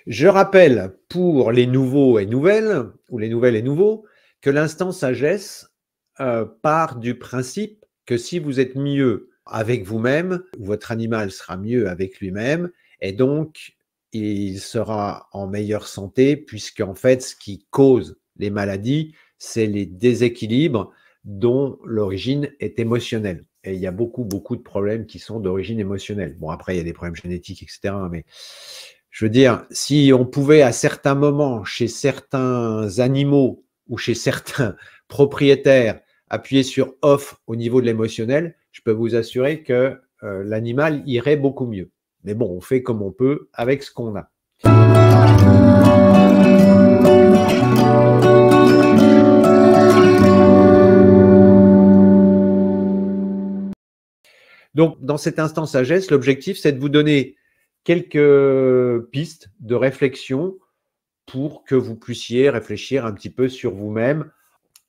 Je rappelle pour les nouveaux et nouvelles, ou les nouvelles et nouveaux, que l'instant sagesse part du principe que si vous êtes mieux avec vous-même, votre animal sera mieux avec lui-même, et donc il sera en meilleure santé, puisqu'en fait, ce qui cause les maladies, c'est les déséquilibres dont l'origine est émotionnelle. Et il y a beaucoup, beaucoup de problèmes qui sont d'origine émotionnelle. Bon, après, il y a des problèmes génétiques, etc. Mais je veux dire, si on pouvait à certains moments, chez certains animaux ou chez certains propriétaires, appuyer sur off au niveau de l'émotionnel, je peux vous assurer que l'animal irait beaucoup mieux. Mais bon, on fait comme on peut avec ce qu'on a. Donc, dans cet instant sagesse, l'objectif, c'est de vous donner quelques pistes de réflexion pour que vous puissiez réfléchir un petit peu sur vous-même.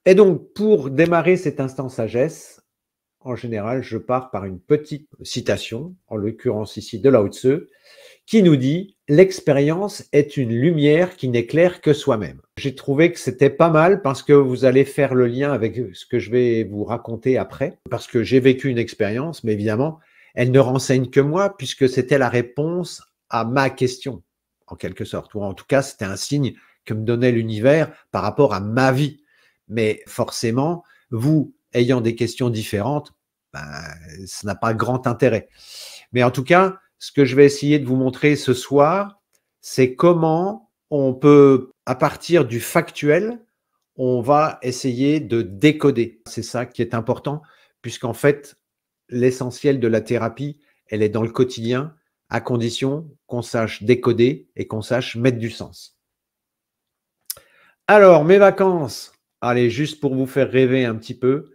Et donc, pour démarrer cet instant sagesse, en général, je pars par une petite citation, en l'occurrence ici de Lao Tzu, qui nous dit « L'expérience est une lumière qui n'éclaire que soi-même ». J'ai trouvé que c'était pas mal parce que vous allez faire le lien avec ce que je vais vous raconter après, parce que j'ai vécu une expérience, mais évidemment, elle ne renseigne que moi puisque c'était la réponse à ma question, en quelque sorte, ou en tout cas, c'était un signe que me donnait l'univers par rapport à ma vie. Mais forcément, vous, ayant des questions différentes, ben, ça n'a pas grand intérêt. Mais en tout cas, ce que je vais essayer de vous montrer ce soir, c'est comment on peut, à partir du factuel, on va essayer de décoder. C'est ça qui est important, puisqu'en fait, l'essentiel de la thérapie, elle est dans le quotidien, à condition qu'on sache décoder et qu'on sache mettre du sens. Alors, mes vacances, allez, juste pour vous faire rêver un petit peu,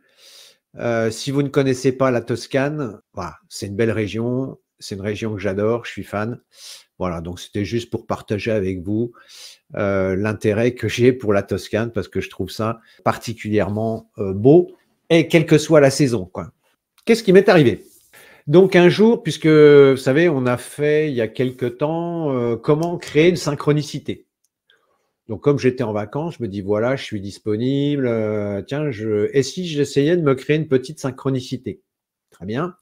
si vous ne connaissez pas la Toscane, voilà, c'est une belle région, c'est une région que j'adore, je suis fan. Voilà, donc c'était juste pour partager avec vous l'intérêt que j'ai pour la Toscane parce que je trouve ça particulièrement beau et quelle que soit la saison, quoi. Qu'est-ce qui m'est arrivé? Donc un jour, puisque vous savez, on a fait il y a quelque temps comment créer une synchronicité. Donc comme j'étais en vacances, je me dis voilà, je suis disponible. Tiens, et si j'essayais de me créer une petite synchronicité? Très bien.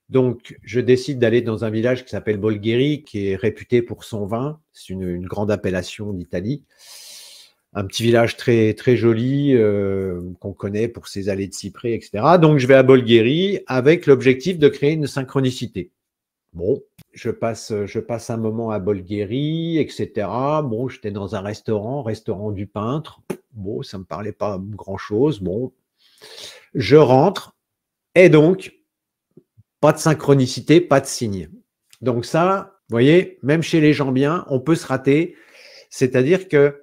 Donc, je décide d'aller dans un village qui s'appelle Bolgheri, qui est réputé pour son vin. C'est une grande appellation d'Italie. Un petit village très, très joli qu'on connaît pour ses allées de cyprès, etc. Donc, je vais à Bolgheri avec l'objectif de créer une synchronicité. Bon, je passe un moment à Bolgheri, etc. Bon, j'étais dans un restaurant du peintre. Bon, ça me parlait pas grand-chose. Bon, je rentre et donc, pas de synchronicité, pas de signe. Donc ça, vous voyez, même chez les gens bien, on peut se rater. C'est-à-dire que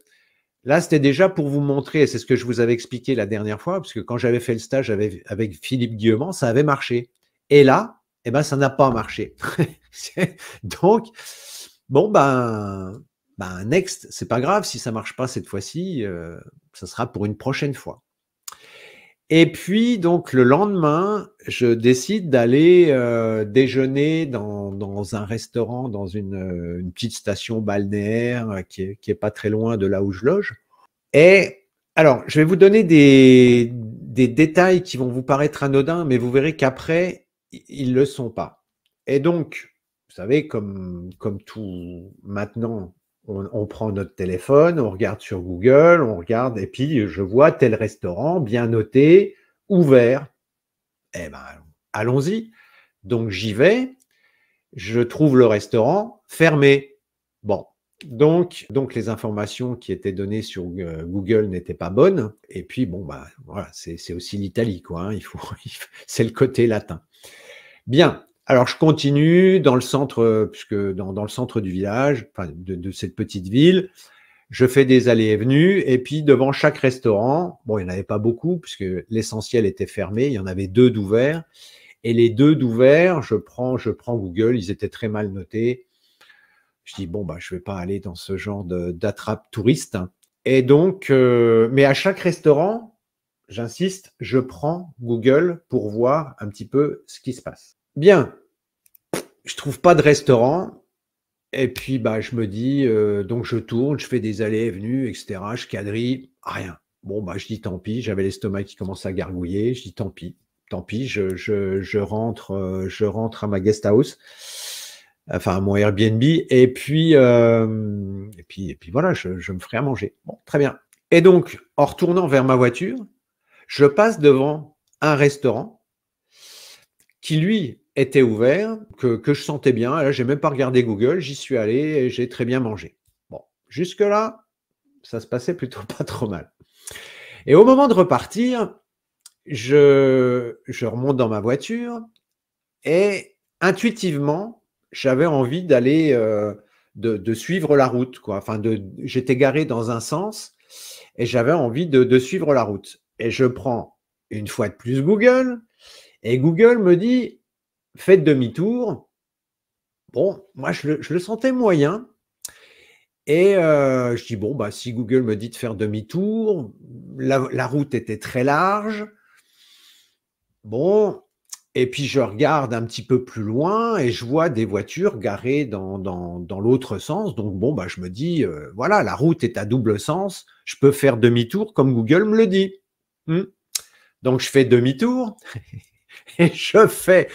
là, c'était déjà pour vous montrer, et c'est ce que je vous avais expliqué la dernière fois, parce que quand j'avais fait le stage avec Philippe Guillemant, ça avait marché. Et là, eh ben, ça n'a pas marché. Donc, bon, next, c'est pas grave si ça marche pas cette fois-ci, ça sera pour une prochaine fois. Et puis, donc, le lendemain, je décide d'aller déjeuner dans un restaurant, dans une petite station balnéaire qui est pas très loin de là où je loge. Et alors, je vais vous donner des détails qui vont vous paraître anodins, mais vous verrez qu'après, ils le sont pas. Et donc, vous savez, comme tout maintenant, on prend notre téléphone, on regarde sur Google, on regarde, et puis je vois tel restaurant bien noté, ouvert. Eh ben, allons-y. Donc j'y vais, je trouve le restaurant fermé. Bon, donc les informations qui étaient données sur Google n'étaient pas bonnes. Et puis bon, bah voilà, c'est aussi l'Italie, quoi. Hein, c'est le côté latin. Bien. Alors je continue dans le centre, puisque dans le centre du village, enfin de cette petite ville. Je fais des allées et venues, et puis devant chaque restaurant, bon, il n'y en avait pas beaucoup, puisque l'essentiel était fermé, il y en avait 2 d'ouverts, et les 2 d'ouverts, je prends Google, ils étaient très mal notés. Je dis, bon, bah, je ne vais pas aller dans ce genre d'attrape touriste. Et donc, mais à chaque restaurant, j'insiste, je prends Google pour voir un petit peu ce qui se passe. Bien, je ne trouve pas de restaurant, Et puis, bah, je me dis, donc je tourne, je fais des allées et venues, et cetera. Je quadrille, rien. Bon, bah, je dis tant pis, j'avais l'estomac qui commence à gargouiller. Je dis tant pis, je rentre à ma guest house, enfin à mon Airbnb, et puis voilà, je me ferai à manger. Bon, très bien. Et donc, en retournant vers ma voiture, je passe devant un restaurant qui, lui, était ouvert, que je sentais bien. Là, j'ai même pas regardé Google, j'y suis allé et j'ai très bien mangé. Bon, jusque-là, ça se passait plutôt pas trop mal. Et au moment de repartir, je remonte dans ma voiture et intuitivement, j'avais envie d'aller, de suivre la route, quoi. Enfin, j'étais garé dans un sens et j'avais envie de suivre la route. Et je prends une fois de plus Google et Google me dit, faites demi-tour. Bon, moi, je le sentais moyen. Et je dis, bon, bah, si Google me dit de faire demi-tour, la route était très large. Bon, et puis je regarde un petit peu plus loin et je vois des voitures garées dans l'autre sens. Donc, bon, bah, je me dis, voilà, la route est à double sens. Je peux faire demi-tour comme Google me le dit. Donc, je fais demi-tour et je fais.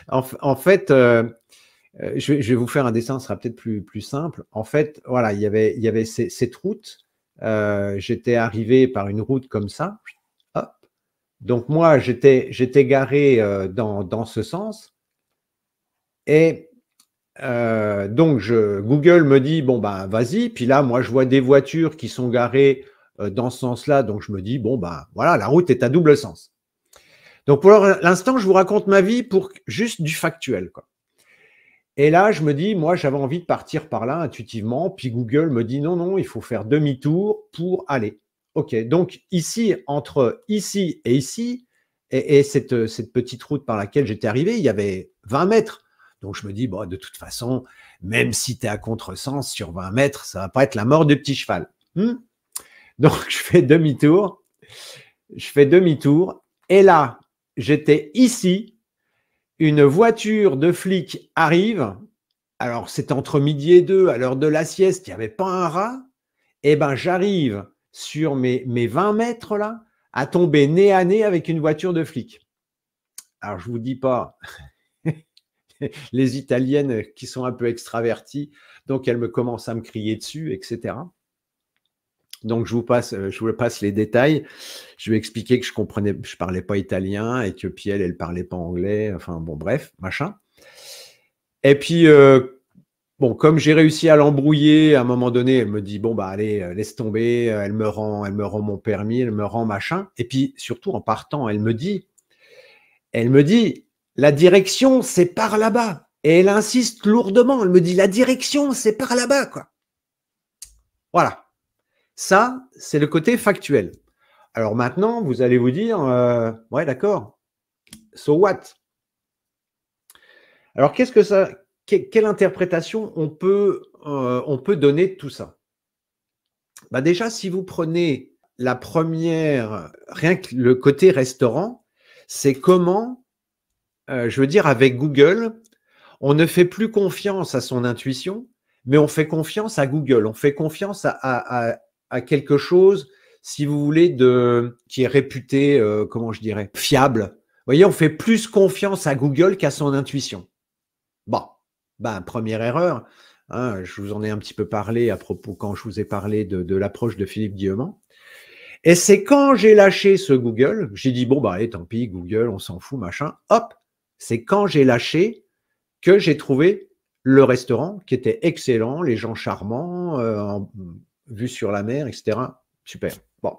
En fait, je vais vous faire un dessin, ce sera peut-être plus simple. En fait, voilà, il y avait cette route. J'étais arrivé par une route comme ça. Hop. Donc moi, j'étais garé dans ce sens. Et donc Google me dit, bon, bah, vas-y. Puis là, moi, je vois des voitures qui sont garées dans ce sens-là. Donc je me dis, bon, bah, voilà, la route est à double sens. Donc pour l'instant, je vous raconte ma vie pour juste du factuel, quoi. Et là, je me dis, moi, j'avais envie de partir par là intuitivement. Puis Google me dit, non, non, il faut faire demi-tour pour aller. OK. Donc ici, entre ici et ici, et cette petite route par laquelle j'étais arrivé, il y avait 20 mètres. Donc je me dis, bon, de toute façon, même si tu es à contresens sur 20 mètres, ça va pas être la mort du petit cheval. Donc je fais demi-tour. Je fais demi-tour. Et là, j'étais ici. Une voiture de flic arrive. Alors, c'est entre midi et 2, à l'heure de la sieste, il n'y avait pas un rat. Eh ben, j'arrive sur mes 20 mètres là, à tomber nez à nez avec une voiture de flic. Alors, je ne vous dis pas, les Italiennes qui sont un peu extraverties, donc elles me commencent à me crier dessus, etc. Donc, je vous passe les détails. Je vais expliquer que je parlais pas italien et que puis elle parlait pas anglais. Enfin, bon, bref, machin. Et puis, bon, comme j'ai réussi à l'embrouiller, à un moment donné, elle me dit, bon, bah, allez, laisse tomber. Elle me rend mon permis, elle me rend machin. Et puis, surtout, en partant, elle me dit, la direction, c'est par là-bas. Et elle insiste lourdement. Elle me dit, la direction, c'est par là-bas, quoi. Voilà. Ça, c'est le côté factuel. Alors maintenant, vous allez vous dire, ouais, d'accord, so what? Alors, qu'est-ce que ça, quelle interprétation on peut donner de tout ça? Bah déjà, si vous prenez la première, rien que le côté restaurant, c'est comment, je veux dire, avec Google, on ne fait plus confiance à son intuition, mais on fait confiance à Google, on fait confiance à quelque chose, si vous voulez, qui est réputé, comment je dirais, fiable. Vous voyez, on fait plus confiance à Google qu'à son intuition. Bon, ben, première erreur, hein, je vous en ai un petit peu parlé à propos quand je vous ai parlé de l'approche de Philippe Guillemont. Et c'est quand j'ai lâché ce Google, j'ai dit, bon, bah, allez, tant pis, Google, on s'en fout, machin. Hop, c'est quand j'ai lâché que j'ai trouvé le restaurant qui était excellent, les gens charmants, vue sur la mer, etc. Super. Bon.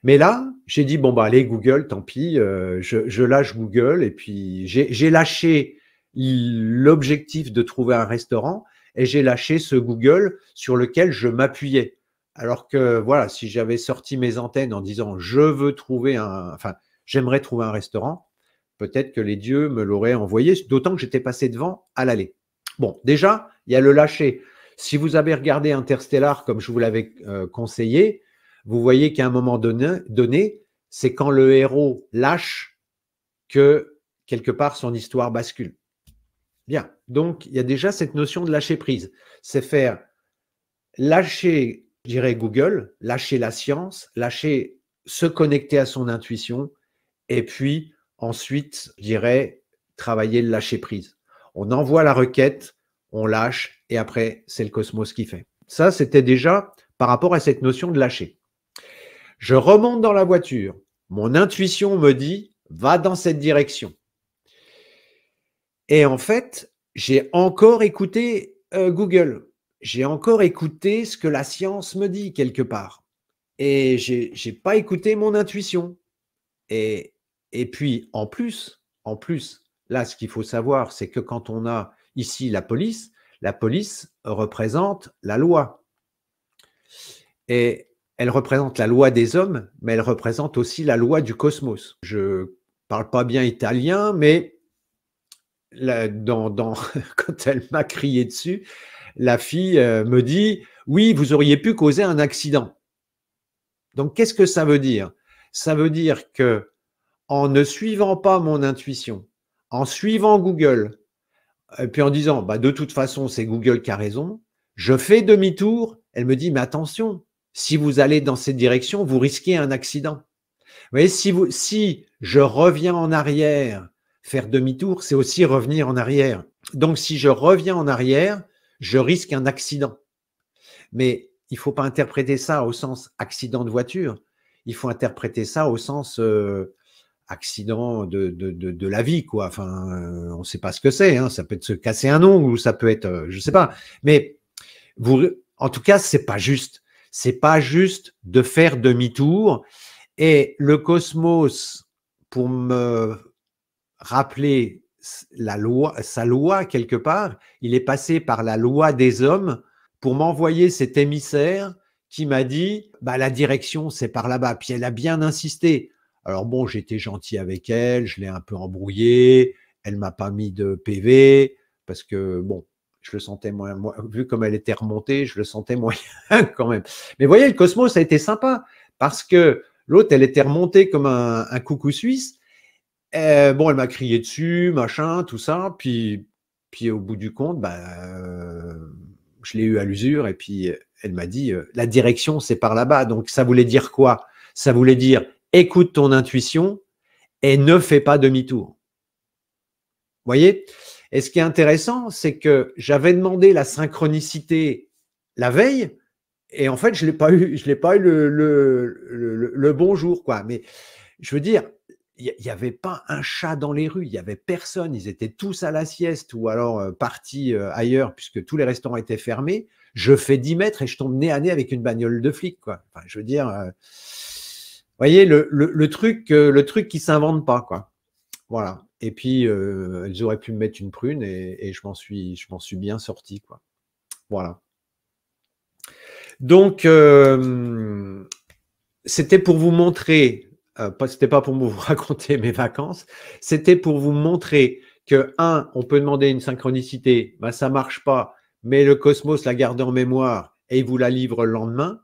Mais là, j'ai dit, bon, bah, allez, Google, tant pis, je lâche Google. Et puis, j'ai lâché l'objectif de trouver un restaurant et j'ai lâché ce Google sur lequel je m'appuyais. Alors que, voilà, si j'avais sorti mes antennes en disant, j'aimerais trouver un restaurant, peut-être que les dieux me l'auraient envoyé, d'autant que j'étais passé devant à l'aller. Bon, déjà, il y a le lâcher. Si vous avez regardé Interstellar comme je vous l'avais conseillé, vous voyez qu'à un moment donné, c'est quand le héros lâche que quelque part son histoire bascule. Bien. Donc, il y a déjà cette notion de lâcher prise. C'est faire lâcher, je dirais, Google, lâcher la science, lâcher se connecter à son intuition et puis ensuite, je dirais, travailler le lâcher prise. On envoie la requête, on lâche et après, c'est le cosmos qui fait. Ça, c'était déjà par rapport à cette notion de lâcher. Je remonte dans la voiture. Mon intuition me dit, va dans cette direction. Et en fait, j'ai encore écouté Google. J'ai encore écouté ce que la science me dit quelque part. Et j'ai pas écouté mon intuition. Et puis, en plus, là, ce qu'il faut savoir, c'est que quand on a ici la police représente la loi. Et elle représente la loi des hommes, mais elle représente aussi la loi du cosmos. Je parle pas bien italien, mais quand elle m'a crié dessus, la fille me dit « Oui, vous auriez pu causer un accident ». Donc, qu'est-ce que ça veut dire? Ça veut dire que en ne suivant pas mon intuition, en suivant Google, et puis en disant bah, « De toute façon, c'est Google qui a raison », je fais demi-tour. Elle me dit « Mais attention, si vous allez dans cette direction, vous risquez un accident ». Vous voyez, si je reviens en arrière, faire demi-tour, c'est aussi revenir en arrière. Donc, si je reviens en arrière, je risque un accident. Mais il ne faut pas interpréter ça au sens accident de voiture. Il faut interpréter ça au sens accident de la vie, quoi. Enfin, on ne sait pas ce que c'est. Hein. Ça peut être se casser un ongle ou ça peut être, je ne sais pas. Mais en tout cas, c'est pas juste. C'est pas juste de faire demi-tour. Et le cosmos, pour me rappeler sa loi quelque part, il est passé par la loi des hommes pour m'envoyer cet émissaire qui m'a dit bah, la direction, c'est par là-bas. Puis elle a bien insisté. Alors bon, j'étais gentil avec elle, je l'ai un peu embrouillée, elle m'a pas mis de PV parce que bon, je le sentais moins, vu comme elle était remontée, je le sentais moyen quand même. Mais vous voyez, le cosmos a été sympa parce que l'autre, elle était remontée comme un coucou suisse. Bon, elle m'a crié dessus, machin, tout ça. Puis au bout du compte, je l'ai eu à l'usure et puis elle m'a dit la direction, c'est par là-bas. Donc, ça voulait dire quoi? Ça voulait dire écoute ton intuition et ne fais pas demi-tour. Vous voyez? Et ce qui est intéressant, c'est que j'avais demandé la synchronicité la veille et en fait, je l'ai pas eu le bonjour, quoi. Mais je veux dire, il n'y avait pas un chat dans les rues, il n'y avait personne, ils étaient tous à la sieste ou alors partis ailleurs puisque tous les restaurants étaient fermés. Je fais 10 mètres et je tombe nez à nez avec une bagnole de flic, quoi. Enfin, je veux dire, vous voyez, le truc qui ne s'invente pas, quoi. Voilà. Et puis, elles auraient pu me mettre une prune et je m'en suis bien sorti, quoi. Voilà. Donc, c'était pour vous montrer, c'était pas pour vous raconter mes vacances, c'était pour vous montrer que, on peut demander une synchronicité, ben, ça marche pas, mais le cosmos la garde en mémoire et il vous la livre le lendemain.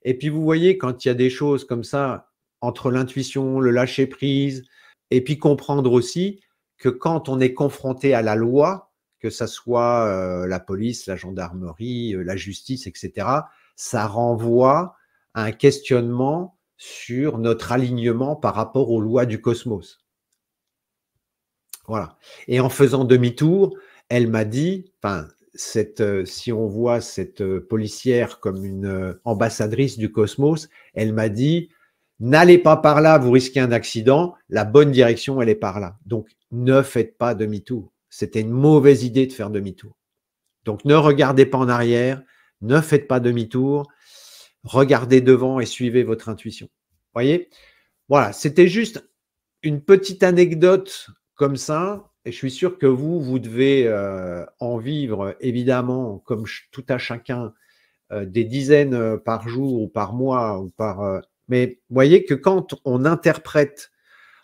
Et puis, vous voyez, quand il y a des choses comme ça, entre l'intuition, le lâcher prise, et puis comprendre aussi que quand on est confronté à la loi, que ça soit la police, la gendarmerie, la justice, etc., ça renvoie à un questionnement sur notre alignement par rapport aux lois du cosmos. Voilà. Et en faisant demi-tour, elle m'a dit, enfin, si on voit cette policière comme une ambassadrice du cosmos, elle m'a dit, n'allez pas par là, vous risquez un accident, la bonne direction, elle est par là. Donc, ne faites pas demi-tour. C'était une mauvaise idée de faire demi-tour. Donc, ne regardez pas en arrière, ne faites pas demi-tour, regardez devant et suivez votre intuition. Vous voyez? Voilà, c'était juste une petite anecdote comme ça, et je suis sûr que vous devez en vivre, évidemment, comme tout à chacun, des dizaines par jour ou par mois, ou par... mais vous voyez que quand on interprète,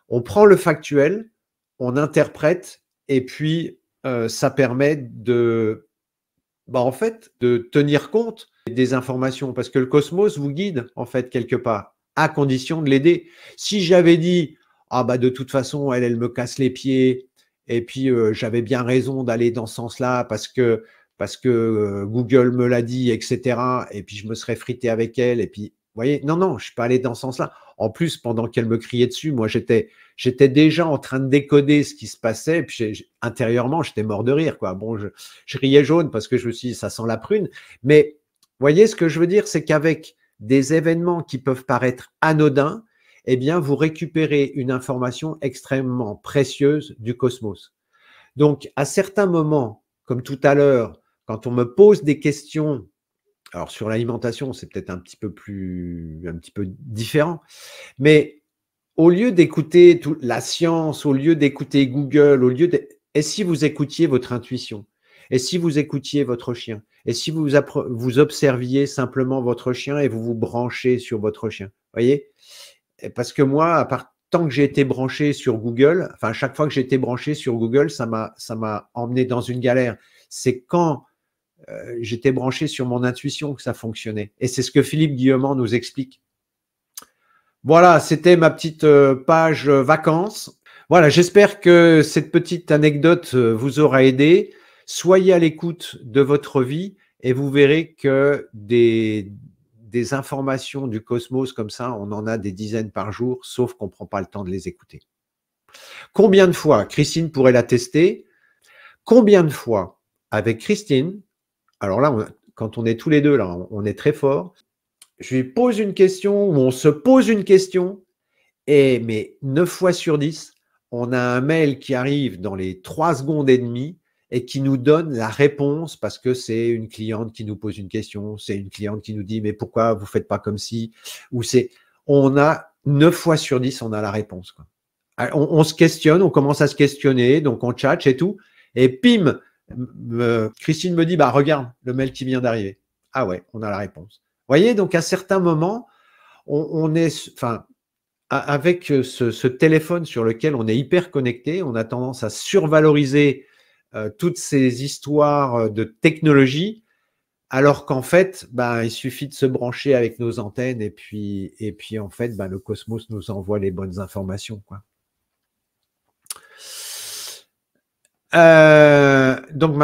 on prend le factuel, on interprète, et puis ça permet de, en fait, de tenir compte des informations, parce que le cosmos vous guide, en fait, quelque part, à condition de l'aider. Si j'avais dit, de toute façon, elle me casse les pieds, et puis j'avais bien raison d'aller dans ce sens-là parce que Google me l'a dit, etc. Et puis je me serais frité avec elle. Et puis, vous voyez, non, non, je suis pas allé dans ce sens-là. En plus, pendant qu'elle me criait dessus, moi, j'étais déjà en train de décoder ce qui se passait. Et puis, intérieurement, j'étais mort de rire, quoi. Bon, je riais jaune parce que je me suis dit, ça sent la prune. Mais, vous voyez, ce que je veux dire, c'est qu'avec des événements qui peuvent paraître anodins, eh bien, vous récupérez une information extrêmement précieuse du cosmos. Donc, à certains moments, comme tout à l'heure, quand on me pose des questions, alors sur l'alimentation, c'est peut-être un petit peu différent, mais au lieu d'écouter la science, au lieu d'écouter Google, et si vous écoutiez votre intuition, et si vous écoutiez votre chien, et si vous observiez simplement votre chien et vous vous branchez sur votre chien, voyez? Parce que moi, tant que j'ai été branché sur Google, enfin, chaque fois que j'ai été branché sur Google, ça m'a emmené dans une galère. C'est quand j'étais branché sur mon intuition que ça fonctionnait. Et c'est ce que Philippe Guillemont nous explique. Voilà, c'était ma petite page vacances. Voilà, j'espère que cette petite anecdote vous aura aidé. Soyez à l'écoute de votre vie et vous verrez que des informations du cosmos comme ça, on en a des dizaines par jour, sauf qu'on ne prend pas le temps de les écouter. Combien de fois, Christine pourrait l'attester, combien de fois avec Christine, alors là, quand on est tous les deux, là, on est très fort, je lui pose une question ou on se pose une question, mais 9 fois sur 10, on a un mail qui arrive dans les 3 secondes et demie et qui nous donne la réponse parce que c'est une cliente qui nous pose une question, c'est une cliente qui nous dit mais pourquoi vous faites pas comme si, ou on a 9 fois sur 10, on a la réponse, quoi. On se questionne, on commence à se questionner, donc on tchatche et tout, et pim, Christine me dit bah regarde le mail qui vient d'arriver. Ah ouais, on a la réponse. Vous voyez, donc à certains moments, on est, enfin, avec ce téléphone sur lequel on est hyper connecté, on a tendance à survaloriser toutes ces histoires de technologie, alors qu'en fait, il suffit de se brancher avec nos antennes et puis en fait, le cosmos nous envoie les bonnes informations, quoi. Donc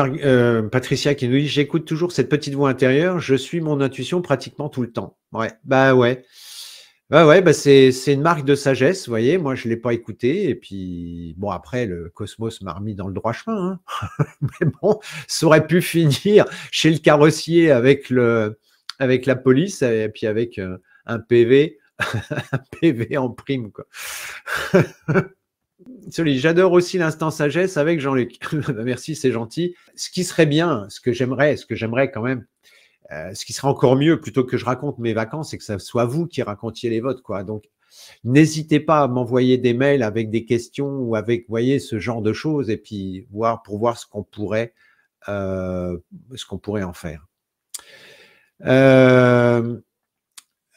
Patricia qui nous dit j'écoute toujours cette petite voix intérieure, je suis mon intuition pratiquement tout le temps. Ouais, ouais. C'est une marque de sagesse, vous voyez. Moi, je l'ai pas écouté et puis bon après le cosmos m'a remis dans le droit chemin, hein. Mais bon, ça aurait pu finir chez le carrossier avec la police et puis avec un PV un PV en prime, quoi. J'adore aussi l'instant sagesse avec Jean-Luc. Merci, c'est gentil. Ce qui serait bien, ce que j'aimerais quand même, ce qui serait encore mieux plutôt que je raconte mes vacances, c'est que ce soit vous qui racontiez les vôtres, quoi. Donc, n'hésitez pas à m'envoyer des mails avec des questions ou avec, vous voyez, ce genre de choses et puis pour voir ce qu'on pourrait en faire.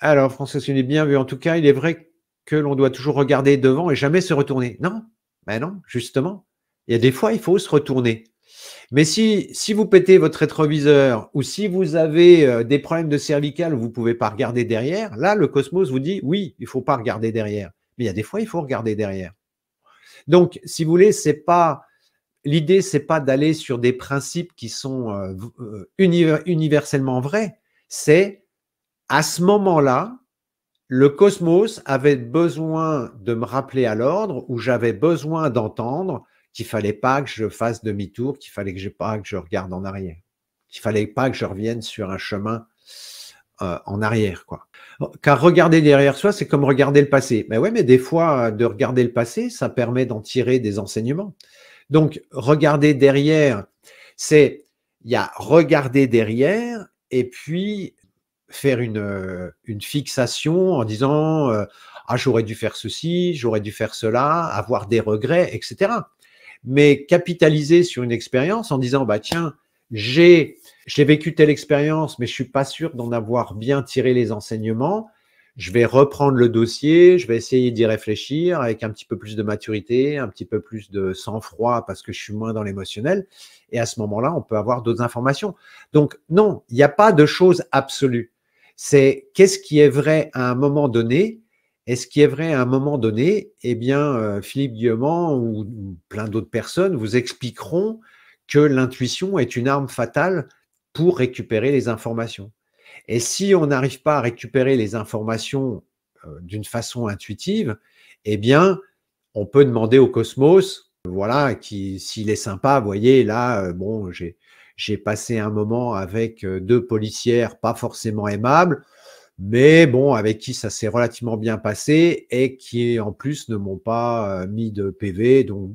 Alors, François, tu l'as bien vu. En tout cas, il est vrai que l'on doit toujours regarder devant et jamais se retourner. Non, non, justement. Il y a des fois, il faut se retourner. Mais si vous pétez votre rétroviseur ou si vous avez des problèmes de cervicale où vous ne pouvez pas regarder derrière, là, le cosmos vous dit oui, il ne faut pas regarder derrière. Mais il y a des fois, il faut regarder derrière. Donc, si vous voulez, l'idée, c'est pas d'aller sur des principes qui sont universellement vrais. C'est à ce moment-là, le cosmos avait besoin de me rappeler à l'ordre ou j'avais besoin d'entendre qu'il fallait pas que je fasse demi-tour, qu'il fallait que je regarde en arrière, qu'il fallait pas que je revienne sur un chemin en arrière, quoi. Car regarder derrière soi, c'est comme regarder le passé. Mais ouais, mais des fois, de regarder le passé, ça permet d'en tirer des enseignements. Donc, regarder derrière, il y a regarder derrière et puis faire une fixation en disant ah, j'aurais dû faire ceci, j'aurais dû faire cela, avoir des regrets, etc. Mais capitaliser sur une expérience en disant bah tiens, j'ai vécu telle expérience, mais je suis pas sûr d'en avoir bien tiré les enseignements. Je vais reprendre le dossier, je vais essayer d'y réfléchir avec un petit peu plus de maturité, un petit peu plus de sang-froid parce que je suis moins dans l'émotionnel. Et à ce moment-là, on peut avoir d'autres informations. Donc non, il n'y a pas de chose absolue. C'est qu'est-ce qui est vrai à un moment donné Et ce qui est vrai à un moment donné, eh bien, Philippe Guillemont ou plein d'autres personnes vous expliqueront que l'intuition est une arme fatale pour récupérer les informations. Et si on n'arrive pas à récupérer les informations d'une façon intuitive, eh bien, on peut demander au cosmos, voilà, s'il est sympa, vous voyez, là, bon, j'ai passé un moment avec deux policières pas forcément aimables, mais bon, avec qui ça s'est relativement bien passé et qui en plus ne m'ont pas mis de PV. Donc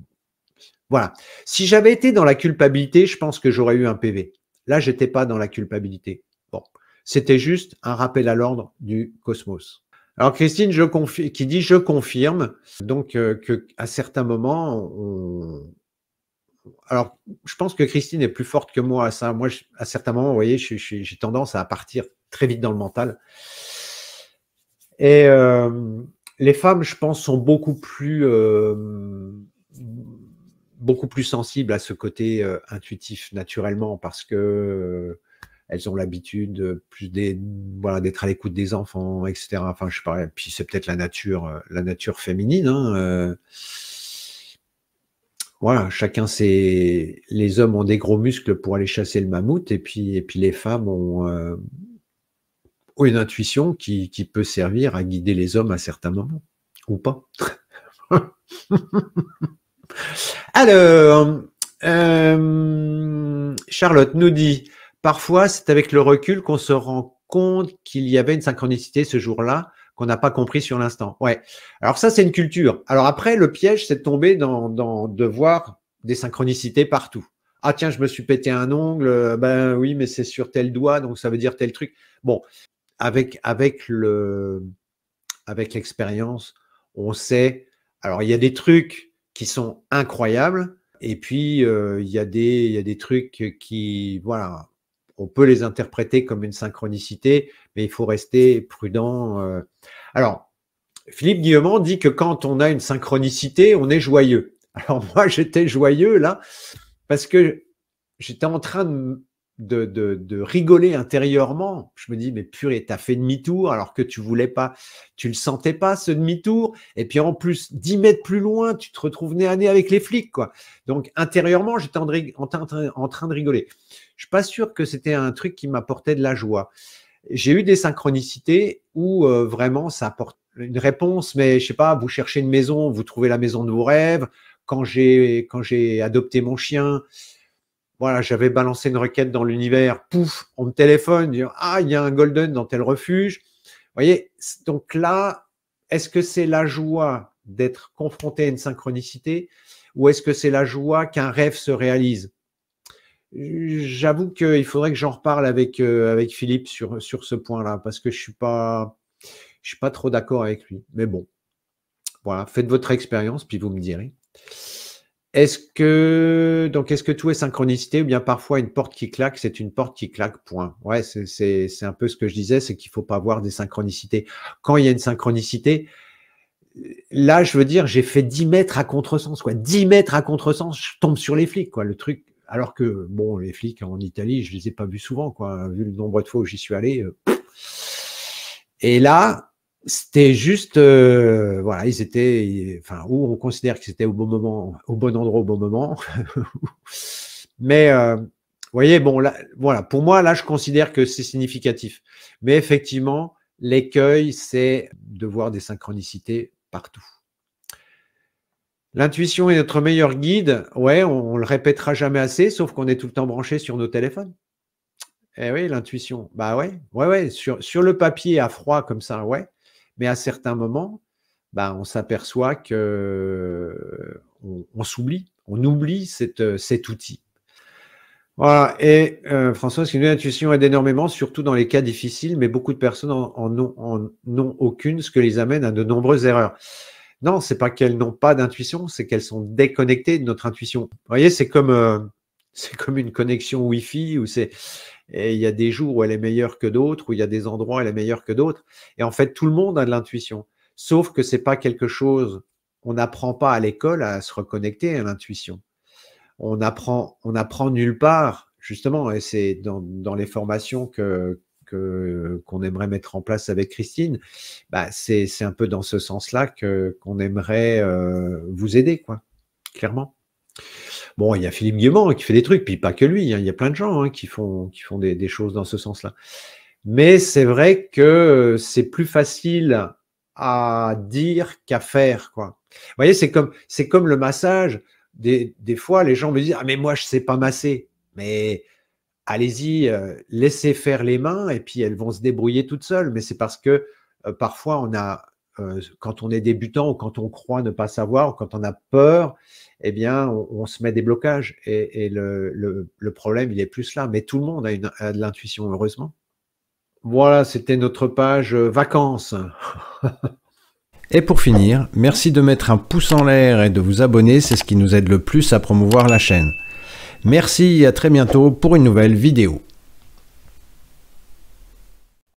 voilà. Si j'avais été dans la culpabilité, je pense que j'aurais eu un PV. Là, j'étais pas dans la culpabilité. Bon, c'était juste un rappel à l'ordre du cosmos. Alors Christine qui dit je confirme, donc que à certains moments, alors je pense que Christine est plus forte que moi à ça. Moi, à certains moments, vous voyez, j'ai tendance à partir très vite dans le mental. Et les femmes, je pense, sont beaucoup plus sensibles à ce côté intuitif naturellement parce que elles ont l'habitude plus voilà, d'être à l'écoute des enfants, etc. Enfin, je sais pas. Puis c'est peut-être la nature féminine. Hein, voilà, chacun ses. Les hommes ont des gros muscles pour aller chasser le mammouth, et puis les femmes ont une intuition qui peut servir à guider les hommes à certains moments, ou pas. Alors, Charlotte nous dit, parfois c'est avec le recul qu'on se rend compte qu'il y avait une synchronicité ce jour-là qu'on n'a pas compris sur l'instant. Ouais. Alors ça, c'est une culture. Alors après, le piège, c'est de tomber de voir des synchronicités partout. Ah tiens, je me suis pété un ongle, ben oui, mais c'est sur tel doigt, donc ça veut dire tel truc. Bon, avec l'expérience, on sait. Alors, il y a des trucs qui sont incroyables, et puis il y a des trucs qui, voilà, on peut les interpréter comme une synchronicité, mais il faut rester prudent. Alors, Philippe Guillemont dit que quand on a une synchronicité, on est joyeux. Alors moi, j'étais joyeux là, parce que j'étais en train de rigoler intérieurement. Je me dis, mais purée, t'as fait demi-tour alors que tu voulais pas, tu le sentais pas, ce demi-tour. Et puis en plus, 10 mètres plus loin, tu te retrouves nez à nez avec les flics, quoi. Donc intérieurement, j'étais en train de rigoler. Je suis pas sûr que c'était un truc qui m'apportait de la joie. J'ai eu des synchronicités où vraiment ça apporte une réponse, mais je sais pas, vous cherchez une maison, vous trouvez la maison de vos rêves. Quand j'ai adopté mon chien, voilà, j'avais balancé une requête dans l'univers, pouf, on me téléphone, dire ah, il y a un golden dans tel refuge. Vous voyez, donc là, est-ce que c'est la joie d'être confronté à une synchronicité ou est-ce que c'est la joie qu'un rêve se réalise? J'avoue qu'il faudrait que j'en reparle avec Philippe sur ce point-là parce que je suis pas trop d'accord avec lui. Mais bon, voilà, faites votre expérience puis vous me direz. Est-ce que tout est synchronicité ou bien parfois une porte qui claque, c'est une porte qui claque, point. Ouais, c'est un peu ce que je disais, c'est qu'il faut pas avoir des synchronicités. Quand il y a une synchronicité, là, je veux dire, j'ai fait 10 mètres à contresens, quoi. 10 mètres à contresens, je tombe sur les flics, quoi. Le truc, alors que, bon, les flics en Italie, je les ai pas vus souvent, quoi. Vu le nombre de fois où j'y suis allé. Et là, c'était juste, voilà, ils étaient, enfin, où on considère qu'ils étaient au bon moment, au bon endroit, au bon moment. Mais, vous voyez, bon, là, voilà, pour moi, là, je considère que c'est significatif. Mais effectivement, l'écueil, c'est de voir des synchronicités partout. L'intuition est notre meilleur guide. Ouais, on le répétera jamais assez, sauf qu'on est tout le temps branché sur nos téléphones. Eh oui, l'intuition. Bah ouais. Sur le papier à froid comme ça, ouais. Mais à certains moments, bah, on s'aperçoit que on s'oublie, on oublie cet outil. Voilà. Et François, ce qui nous dit, l'intuition aide énormément, surtout dans les cas difficiles, mais beaucoup de personnes en n'ont aucune, ce que les amène à de nombreuses erreurs. Non, c'est pas qu'elles n'ont pas d'intuition, c'est qu'elles sont déconnectées de notre intuition. Vous voyez, c'est comme une connexion Wi-Fi où et il y a des jours où elle est meilleure que d'autres, où il y a des endroits où elle est meilleure que d'autres. Et en fait, tout le monde a de l'intuition. Sauf que c'est pas quelque chose, on n'apprend pas à l'école à se reconnecter à l'intuition. On apprend nulle part, justement, et c'est dans les formations qu'on aimerait mettre en place avec Christine, bah, c'est un peu dans ce sens-là qu'on aimerait vous aider, quoi, clairement. Bon, il y a Philippe Guillemont qui fait des trucs, puis pas que lui, hein, il y a plein de gens qui font des choses dans ce sens-là. Mais c'est vrai que c'est plus facile à dire qu'à faire, quoi. Vous voyez, c'est comme le massage. Des fois, les gens me disent, ah mais moi je sais pas masser. Mais allez-y, laissez faire les mains et puis elles vont se débrouiller toutes seules. Mais c'est parce que parfois quand on est débutant ou quand on croit ne pas savoir ou quand on a peur, eh bien on se met des blocages et le problème il est plus là. Mais tout le monde a de l'intuition, heureusement. Voilà, c'était notre page vacances. Et pour finir, merci de mettre un pouce en l'air et de vous abonner, c'est ce qui nous aide le plus à promouvoir la chaîne. Merci et à très bientôt pour une nouvelle vidéo.